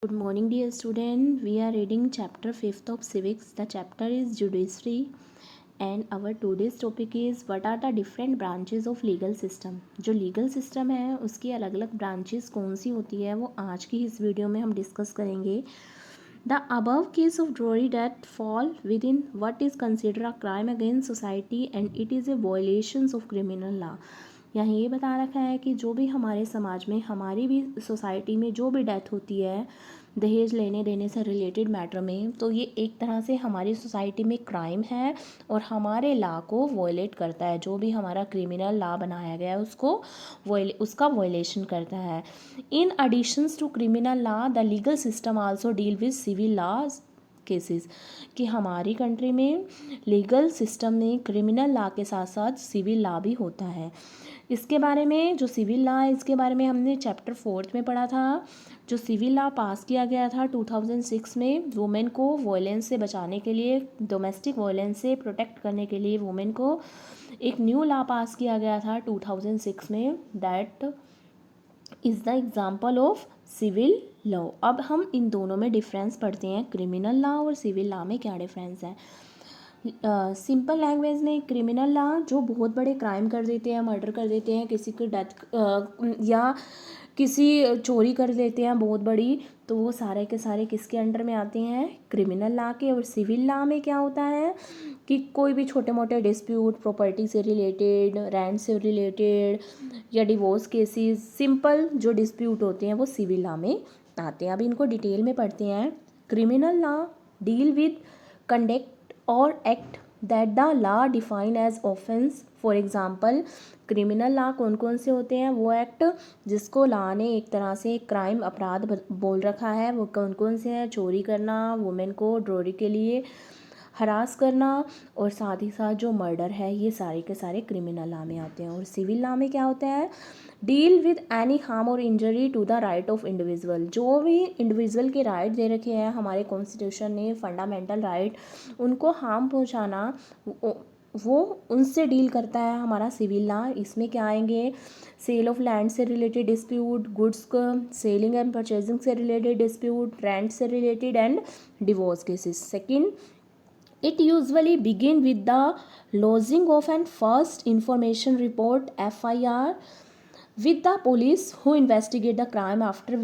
Good morning, dear student. We are reading chapter 5th of civics. The chapter is judiciary and our today's topic is what are the different branches of legal system. जो legal system है उसकी अलग अलग branches कौन सी होती है वो आज की इस वीडियो में हम डिस्कस करेंगे. The above case of Drury that fall within what is considered a crime against society and it is a violation of criminal law. यहाँ ये बता रखा है कि जो भी हमारे समाज में हमारी भी सोसाइटी में जो भी डेथ होती है दहेज लेने देने से रिलेटेड मैटर में, तो ये एक तरह से हमारी सोसाइटी में क्राइम है और हमारे लॉ को वॉयलेट करता है. जो भी हमारा क्रिमिनल लॉ बनाया गया है उसका वॉयलेशन करता है. In additions to criminal law the legal system also deal with civil laws cases. कि हमारी कंट्री में लीगल सिस्टम में क्रिमिनल लॉ के साथ साथ सिविल लॉ भी होता है. इसके बारे में जो सिविल लॉ है इसके बारे में हमने चैप्टर 4 में पढ़ा था. जो सिविल लॉ पास किया गया था 2006 में वुमेन को वायलेंस से बचाने के लिए, डोमेस्टिक वायलेंस से प्रोटेक्ट करने के लिए वुमेन को एक न्यू लॉ पास किया गया था 2006 में. That is the example of civil law. अब हम इन दोनों में डिफरेंस पढ़ते हैं. क्रिमिनल लॉ और सिविल लॉ में क्या डिफरेंस है. सिंपल लैंग्वेज में क्रिमिनल लॉ जो बहुत बड़े क्राइम कर देते हैं, मर्डर कर देते हैं, किसी की डेथ या किसी चोरी कर देते हैं बहुत बड़ी, तो वो सारे के सारे किसके अंडर में आते हैं, क्रिमिनल लॉ के. और सिविल लॉ में क्या होता है कि कोई भी छोटे मोटे डिस्प्यूट प्रॉपर्टी से रिलेटेड, रेंट से रिलेटेड या डिवोर्स केसेस, सिंपल जो डिस्प्यूट होते हैं वो सिविल लॉ में आते हैं. अब इनको डिटेल में पढ़ते हैं. Criminal law deal with conduct or act that the law define as offense. For example criminal law कौन कौन से होते हैं, वो एक्ट जिसको लॉ ने एक तरह से क्राइम अपराध बोल रखा है वो कौन कौन से हैं. चोरी करना, वुमेन को ड्रोरी के लिए हरास करना और साथ ही साथ जो मर्डर है, ये सारे के सारे क्रिमिनल लॉ में आते हैं. और सिविल लॉ में क्या होता है, deal with any harm or injury to the right of individual. जो भी इंडिविजुअल के राइट दे रखे हैं हमारे कॉन्स्टिट्यूशन ने, फंडामेंटल राइट, उनको हार्म पहुंचाना वो उनसे डील करता है हमारा सिविल लॉ. इसमें क्या आएंगे, सेल ऑफ लैंड से रिलेटेड डिस्प्यूट, गुड्स को सेलिंग एंड परचेजिंग से रिलेटेड डिस्प्यूट, रेंट से related and divorce cases. Second, it usually begin with the lodging of an first information report FIR with the police who investigate the crime after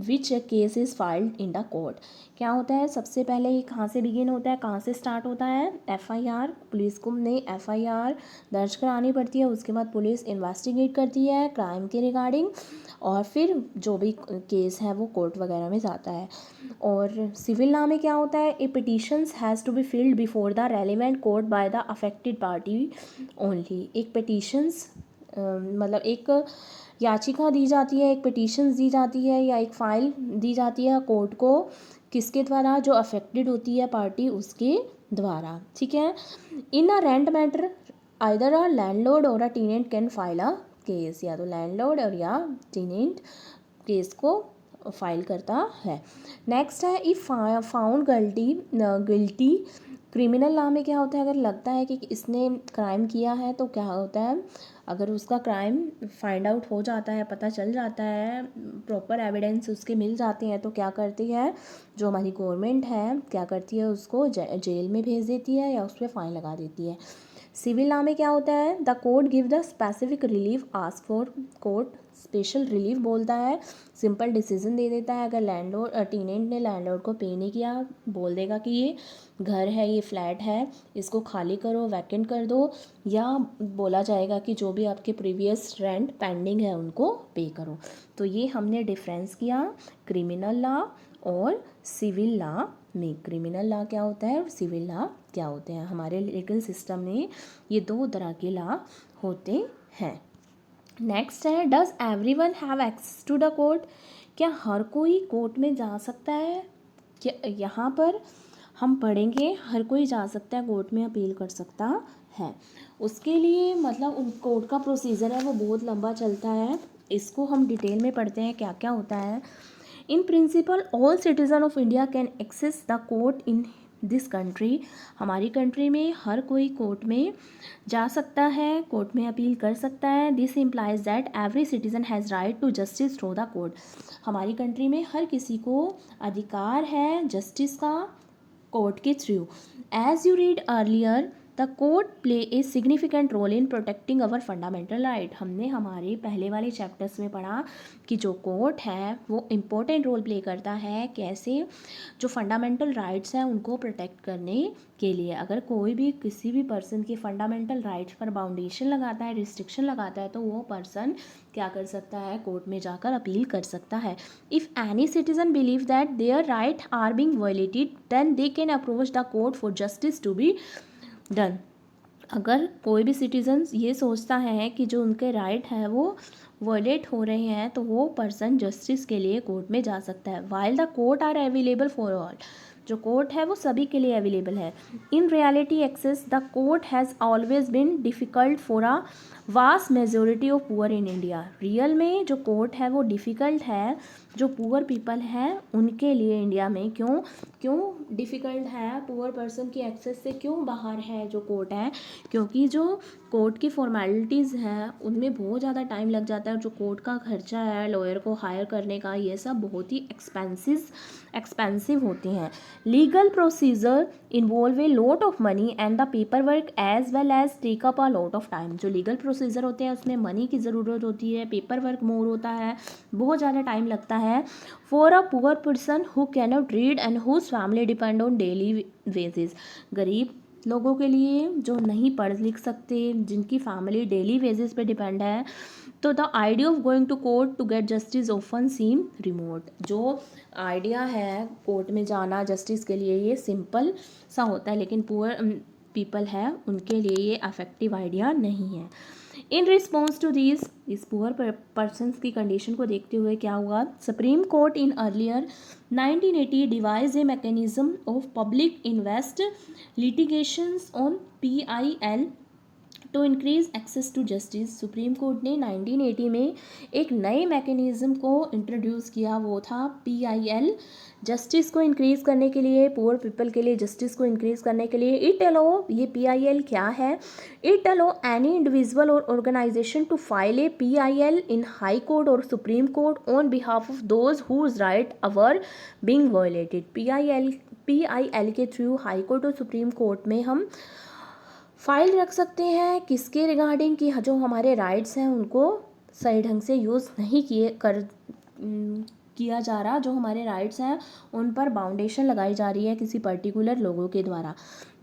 which a case is filed in the court. क्या होता है, सबसे पहले ये कहाँ से begin होता है, कहाँ से स्टार्ट होता है, FIR. पुलिस को ने FIR दर्ज करानी पड़ती है, उसके बाद पुलिस इन्वेस्टिगेट करती है क्राइम के रिगार्डिंग और फिर जो भी केस है वो कोर्ट वगैरह में जाता है. और सिविल लॉ में क्या होता है, a petitions has to be filed before the relevant court by the affected party only. एक पिटिशंस मतलब एक याचिका दी जाती है, एक पिटिशंस दी जाती है या एक फ़ाइल दी जाती है कोर्ट को, किसके द्वारा, जो अफेक्टेड होती है पार्टी उसके द्वारा. ठीक है. In a rent matter either a landlord or a tenant can file a case. या तो लैंडलॉर्ड और या टेनेंट केस को फाइल करता है. नेक्स्ट है, if found guilty. Criminal law में क्या होता है, अगर लगता है कि इसने क्राइम किया है तो क्या होता है, अगर उसका क्राइम फाइंड आउट हो जाता है, पता चल जाता है, प्रॉपर एविडेंस उसके मिल जाते हैं, तो क्या करती है जो हमारी गवर्नमेंट है, क्या करती है, उसको जेल में भेज देती है या उस पर फाइन लगा देती है. सिविल लॉ में क्या होता है, the court give the specific relief ask for. Court special relief बोलता है, सिंपल डिसीजन दे देता है. अगर लैंडलॉर्ड टेनेंट ने लैंडलॉर्ड को पे नहीं किया, बोल देगा कि ये घर है, ये फ्लैट है, इसको खाली करो, वैकेंट कर दो, या बोला जाएगा कि जो भी आपके प्रीवियस रेंट पेंडिंग है उनको पे करो. तो ये हमने डिफरेंस किया क्रिमिनल लॉ और सिविल लॉ में. क्रिमिनल लॉ क्या होता है और सिविल लॉ क्या होते हैं. हमारे लीगल सिस्टम में ये दो तरह के लॉ होते हैं. नेक्स्ट है, does everyone have access to the court. क्या हर कोई कोर्ट में जा सकता है. क्या यहाँ पर हम पढ़ेंगे हर कोई जा सकता है कोर्ट में, अपील कर सकता है. उसके लिए मतलब कोर्ट का प्रोसीजर है वो बहुत लंबा चलता है, इसको हम डिटेल में पढ़ते हैं क्या क्या होता है. In principle all citizen of India can access the court in this country, हमारी कंट्री में हर कोई कोर्ट में जा सकता है, कोर्ट में अपील कर सकता है। This implies that every citizen has right to justice through the court, हमारी कंट्री में हर किसी को अधिकार है जस्टिस का कोर्ट के through. As you read earlier the court play a significant role in protecting our fundamental right, हमने हमारे पहले वाले चैप्टर्स में पढ़ा कि जो कोर्ट है वो इम्पोर्टेंट रोल प्ले करता है कैसे, जो फंडामेंटल राइट्स हैं उनको प्रोटेक्ट करने के लिए। अगर कोई भी किसी भी पर्सन के फंडामेंटल राइट्स पर बाउंडेशन लगाता है, रिस्ट्रिक्शन लगाता है, तो वो पर्सन क्या कर सकता है, कोर्ट में जाकर अपील कर सकता है। If any citizen believe that their right are being violated then they can approach the court for justice to be done, अगर कोई भी सिटीजन्स ये सोचता है कि जो उनके राइट है वो वायलेट हो रहे हैं तो वो पर्सन जस्टिस के लिए कोर्ट में जा सकता है। While the court are available for all, जो कोर्ट है वो सभी के लिए अवेलेबल है। In reality access the court has always been difficult for a vast majority of poor in India, real में जो कोर्ट है वो डिफ़िकल्ट है जो पुअर पीपल हैं उनके लिए इंडिया में। क्यों डिफ़िकल्ट है, पुअर पर्सन की एक्सेस से क्यों बाहर है जो कोर्ट है, क्योंकि जो कोर्ट की फॉर्मेलिटीज़ हैं उनमें बहुत ज़्यादा टाइम लग जाता है, जो कोर्ट का खर्चा है लॉयर को हायर करने का, ये सब बहुत ही एक्सपेंसिव होती हैं। Legal procedure involve a lot of money and the paper work as well as take up a lot of time, जो लीगल प्रोसीजर होते हैं उसमें मनी की ज़रूरत होती है, पेपर वर्क मोर होता है, बहुत ज़्यादा टाइम लगता है। For a poor person who cannot read and whose family depend on daily wages, गरीब लोगों के लिए जो नहीं पढ़ लिख सकते, जिनकी फैमिली डेली बेसिस पे डिपेंड है, तो the idea of going to court to get justice often seem remote, जो आइडिया है कोर्ट में जाना जस्टिस के लिए ये सिंपल सा होता है, लेकिन पुअर पीपल है उनके लिए ये अफेक्टिव आइडिया नहीं है। इन रिस्पॉन्स टू दिस, इस पुअर पर्सनस की कंडीशन को देखते हुए क्या हुआ, supreme court in earlier 1980 devised a mechanism of public interest litigations on PIL to increase access to justice, supreme court ने 1980 में एक नए मैकेनिज़्म को इंट्रोड्यूस किया, वो था PIL, जस्टिस को इंक्रीज़ करने के लिए, पुअर पीपल के लिए जस्टिस को इंक्रीज़ करने के लिए। इट अलो, ये PIL क्या है, it allow any individual or organization to file a PIL in High Court और Supreme Court on behalf of those whose right are being violated. PIL के थ्रू हाई कोर्ट और Supreme Court में हम file रख सकते हैं किसके regarding कि जो हमारे राइट्स हैं उनको सही ढंग से यूज़ नहीं किया जा रहा, जो हमारे राइट्स हैं उन पर बाउंडेशन लगाई जा रही है किसी पर्टिकुलर लोगों के द्वारा।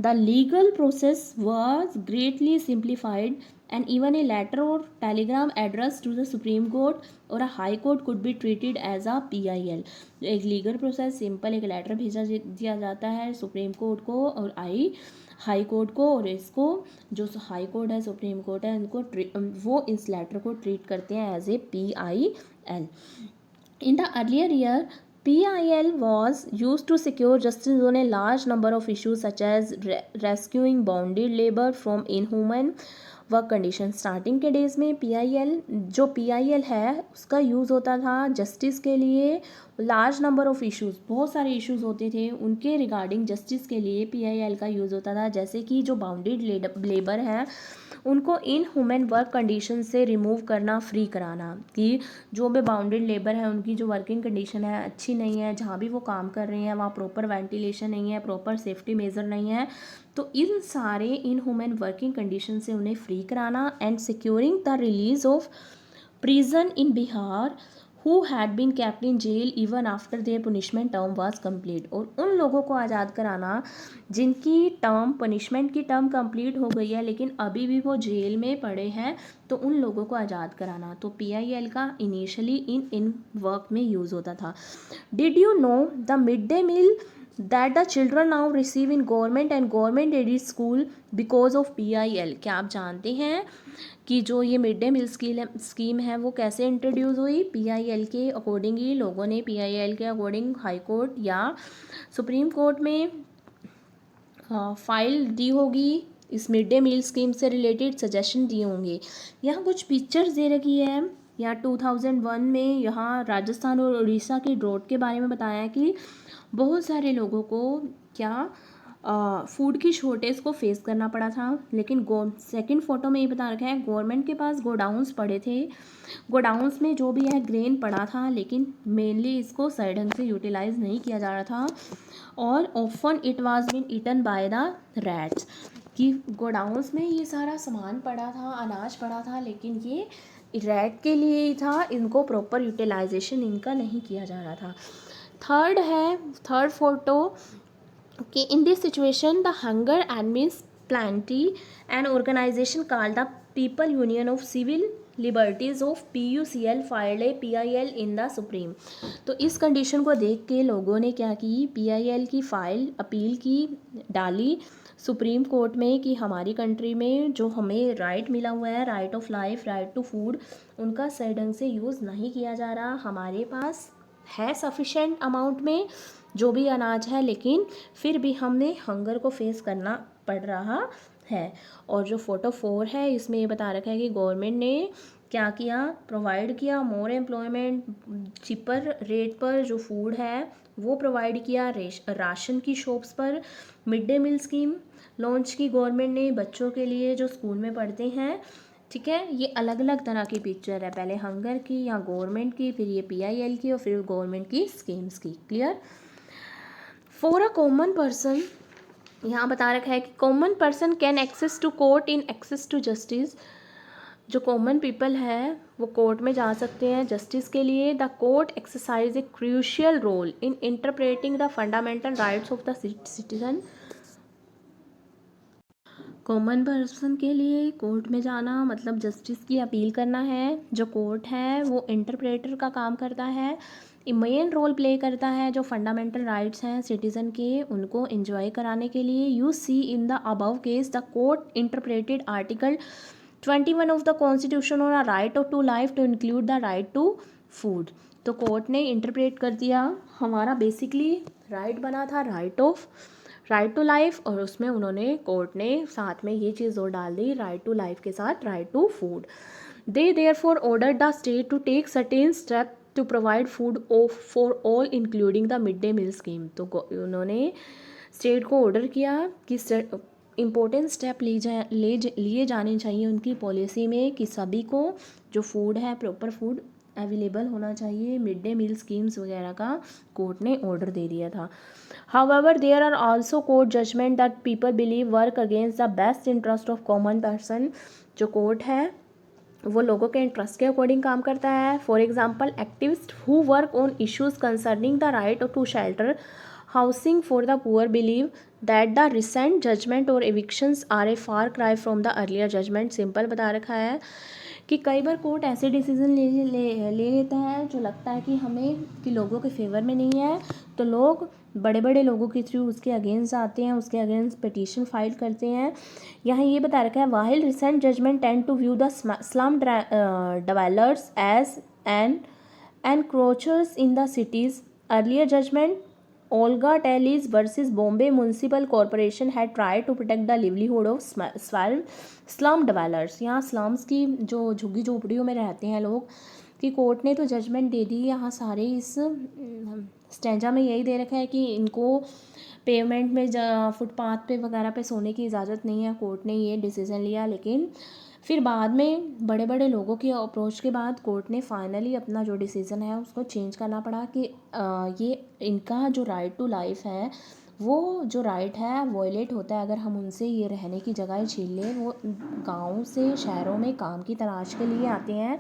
The legal process was greatly simplified and even a letter or telegram address to the Supreme Court or a High Court could be treated as a PIL। एक लीगल प्रोसेस सिंपल, एक letter भेजा दिया जाता है supreme court को और high court को, और इसको जो हाई कोर्ट है सुप्रीम कोर्ट है इनको वो इस लेटर को ट्रीट करते हैं as a PIL। In the earlier year, PIL was used to secure justice on a large number of issues such as rescuing bonded labor from inhuman work condition. Starting के days में PIL है उसका use होता था justice के लिए, large number of issues, बहुत सारे इश्यूज़ होते थे उनके रिगार्डिंग जस्टिस के लिए PIL का यूज़ होता था, जैसे कि जो बाउंडेड लेबर हैं उनको इन ह्यूमन वर्क कंडीशन से रिमूव करना, फ्री कराना, कि जो भी बाउंडेड लेबर है उनकी जो वर्किंग कंडीशन है अच्छी नहीं है, जहाँ भी वो काम कर रहे हैं वहाँ प्रॉपर वेंटिलेशन नहीं है, प्रॉपर सेफ्टी मेजर नहीं है, तो इन सारे इन ह्यूमन वर्किंग कंडीशन से उन्हें फ्री कराना। And securing the release of prison in Bihar who had been kept in jail even after their punishment term was complete, और उन लोगों को आज़ाद कराना जिनकी पनिशमेंट की टर्म कंप्लीट हो गई है लेकिन अभी भी वो जेल में पड़े हैं, तो उन लोगों को आज़ाद कराना। तो PIL का इनिशियली इन वर्क में यूज़ होता था। Did you know the mid day meal that the children now receive in government and government aided school because of PIL? क्या आप जानते हैं कि जो ये मिड डे मील स्कीम है वो कैसे इंट्रोड्यूस हुई? PIL के अकॉर्डिंग ही लोगों ने PIL के अकॉर्डिंग हाई कोर्ट या सुप्रीम कोर्ट में फाइल दी होगी, इस मिड डे मील स्कीम से रिलेटेड सजेशन दिए होंगे। यहाँ कुछ पिक्चर्स दे रखी है, यहाँ 2001 में यहाँ राजस्थान और उड़ीसा की ड्रॉट के बारे में बताया कि बहुत सारे लोगों को क्या फूड की शॉर्टेज को फेस करना पड़ा था। लेकिन सेकंड फोटो में ये बता रखा है गवर्नमेंट के पास गोडाउंस पड़े थे, गोडाउंस में जो भी है ग्रेन पड़ा था, लेकिन मेनली इसको सही ढंग से यूटिलाइज नहीं किया जा रहा था और often it was been eaten by the rats, कि गोडाउंस में ये सारा सामान पड़ा था, अनाज पड़ा था, लेकिन ये रैट के लिए ही था, इनको प्रॉपर यूटिलाइजेशन इनका नहीं किया जा रहा था। थर्ड फोटो कि in this situation the hunger amidst plenty an organization called the People Union of Civil Liberties of PUCL filed a PIL in the Supreme। तो इस कंडीशन को देख के लोगों ने क्या की, PIL की फाइल अपील की डाली सुप्रीम कोर्ट में कि हमारी कंट्री में जो हमें राइट मिला हुआ है, right of life, right to food, उनका सही ढंग से यूज़ नहीं किया जा रहा। हमारे पास है सफिशेंट अमाउंट में जो भी अनाज है, लेकिन फिर भी हमने हंगर को फेस करना पड़ रहा है। और जो फोटो 4 है इसमें ये बता रखा है कि गवर्नमेंट ने क्या किया, प्रोवाइड किया मोर एम्प्लॉयमेंट, चीपर रेट पर जो फूड है वो प्रोवाइड किया, राशन की शॉप्स पर mid day meal scheme launch की गवर्नमेंट ने बच्चों के लिए जो स्कूल में पढ़ते हैं। ठीक है, ये अलग अलग तरह की पिक्चर है, पहले हंगर की या गवर्नमेंट की, फिर ये PIL की और फिर गवर्नमेंट की स्कीम्स की। Clear. For a common person यहाँ बता रखा है कि common person can access to court in access to justice, जो कॉमन पीपल है वो कोर्ट में जा सकते हैं जस्टिस के लिए। The court exercise a crucial role in interpreting the fundamental rights of the citizen. Common person के लिए कोर्ट में जाना मतलब जस्टिस की अपील करना है। जो कोर्ट है वो इंटरप्रेटर का काम करता है, मेन रोल प्ले करता है, जो फंडामेंटल राइट्स हैं सिटीज़न के उनको एंजॉय कराने के लिए। You see in the above case the court interpreted article 21 of the constitution on a right to life to include the right to food. तो कोर्ट ने इंटरप्रेट कर दिया, हमारा बेसिकली राइट बना था राइट टू लाइफ, और उसमें उन्होंने कोर्ट ने साथ में ये चीज़ और डाल दी, राइट टू लाइफ के साथ right to food. They therefore ordered the state to take certain step to provide food for all including the mid day meal scheme. तो उन्होंने स्टेट को ऑर्डर किया कि इम्पोर्टेंट स्टेप लिए जाने चाहिए उनकी पॉलिसी में कि सभी को जो फूड है प्रॉपर फूड अवेलेबल होना चाहिए। मिड डे मील स्कीम्स वगैरह का कोर्ट ने ऑर्डर दे दिया था। However, there are also court judgment that people believe work against the best interest of common person। जो कोर्ट है वो लोगों के इंटरेस्ट के अकॉर्डिंग काम करता है। For example activist who work on issues concerning the right to shelter housing for the poor believe that the recent judgment on evictions are a far cry from the earlier judgment. Simple बता रखा है कि कई बार court ऐसे decision ले लेता है जो लगता है कि हमें कि लोगों के फेवर में नहीं है, तो लोग बड़े बड़े लोगों के थ्रू उसके अगेंस्ट आते हैं, उसके अगेंस्ट पिटीशन फाइल करते हैं। यहाँ ये बता रखा है while recent judgement tend to view the slum dwellers as an encroachers in the cities। Earlier judgment Olga Tallis versus Bombay Municipal Corporation had tried to protect the livelihood of slum dwellers। यहाँ slums की जो झुग्गी झोपड़ियों में रहते हैं लोग कि कोर्ट ने तो जजमेंट दे दी। यहाँ सारे इस स्टेंजा में यही दे रखा है कि इनको पेवमेंट में फुटपाथ पे वगैरह पे सोने की इजाज़त नहीं है। कोर्ट ने ये डिसीज़न लिया, लेकिन फिर बाद में बड़े बड़े लोगों की अप्रोच के बाद कोर्ट ने फाइनली अपना जो डिसीज़न है उसको चेंज करना पड़ा कि ये इनका जो राइट टू लाइफ है वो जो राइट है वॉयलेट होता है अगर हम उनसे ये रहने की जगह छीन लें। वो गाँव से शहरों में काम की तलाश के लिए आते हैं,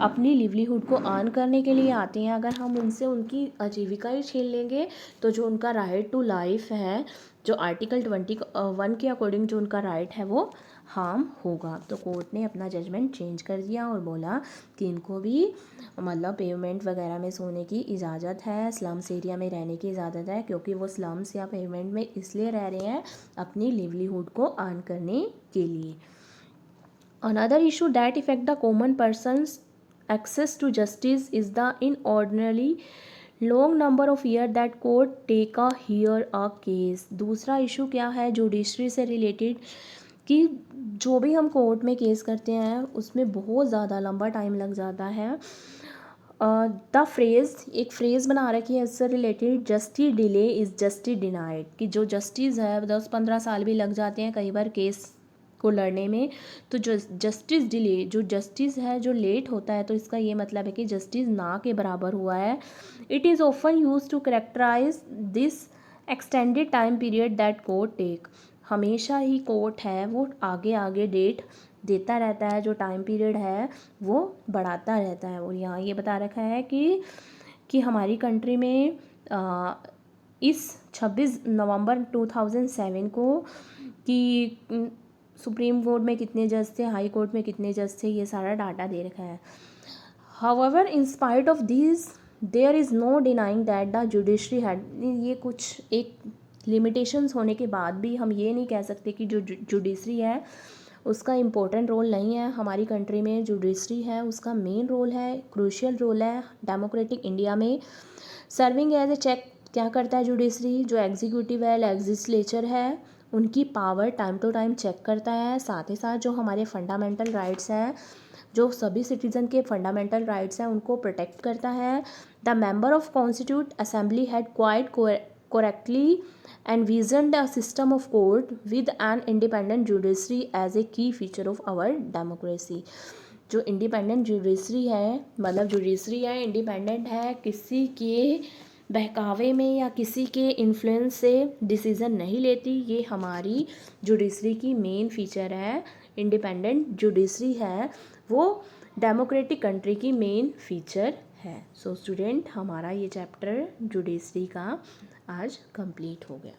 अपनी लिवलीहुड को अर्न करने के लिए आते हैं। अगर हम उनसे उनकी आजीविका ही छीन लेंगे तो जो उनका राइट टू लाइफ है, जो आर्टिकल 21 के अकॉर्डिंग जो उनका राइट है वो हार्म होगा। तो कोर्ट ने अपना जजमेंट चेंज कर दिया और बोला कि इनको भी मतलब पेवमेंट वगैरह में सोने की इजाज़त है, स्लम्स एरिया में रहने की इजाज़त है, क्योंकि वो स्लम्स या पेवमेंट में इसलिए रह रहे हैं अपनी लिवलीहुड को अर्न करने के लिए। Another issue that affect the common persons access to justice is the inordinate long number of year that court take a hear a case. दूसरा इशू क्या है जुडिशरी से रिलेटेड कि जो भी हम कोर्ट में केस करते हैं उसमें बहुत ज़्यादा लंबा टाइम लग जाता है। द फ्रेज, एक फ्रेज़ बना रखी है इससे related, justice delay is justice denied, कि जो जस्टिस है 10-15 साल भी लग जाते हैं कई बार केस को लड़ने में, तो जो जस्टिस डिले, जो जस्टिस है जो लेट होता है, तो इसका ये मतलब है कि जस्टिस ना के बराबर हुआ है। It is often used to characterize this extended time period that court take, हमेशा ही कोर्ट है वो आगे आगे डेट देता रहता है, जो टाइम पीरियड है वो बढ़ाता रहता है। और यहाँ ये बता रखा है कि हमारी कंट्री में इस 26 नवंबर 2007 को कि सुप्रीम कोर्ट में कितने जज थे, हाई कोर्ट में कितने जज थे, ये सारा डाटा दे रखा है। However in spite of this there is no denying that the judiciary had, ये कुछ एक लिमिटेशंस होने के बाद भी हम ये नहीं कह सकते कि जो जुडिशरी है उसका इम्पोर्टेंट रोल नहीं है हमारी कंट्री में। जुडिशरी है उसका मेन रोल है, क्रूशियल रोल है डेमोक्रेटिक इंडिया में। सर्विंग एज ए चेक, क्या करता है जुडिशरी, जो एग्जीक्यूटिव है, लेजिस्लेचर है, उनकी power time to time check करता है। साथ ही साथ जो हमारे फंडामेंटल राइट्स हैं, जो सभी सिटीज़न के फंडामेंटल राइट्स हैं, उनको प्रोटेक्ट करता है। The member of constitute assembly had quite correctly envisioned a system of court with an independent judiciary as a key feature of our democracy। जो इंडिपेंडेंट जुडिशरी है, मतलब जुडिशरी है independent है, किसी के बहकावे में या किसी के इन्फ्लुएंस से डिसीज़न नहीं लेती, ये हमारी जुडिशरी की मेन फीचर है। इंडिपेंडेंट जुडिशरी है वो डेमोक्रेटिक कंट्री की मेन फीचर है। सो स्टूडेंट, हमारा ये चैप्टर जुडिशरी का आज कंप्लीट हो गया।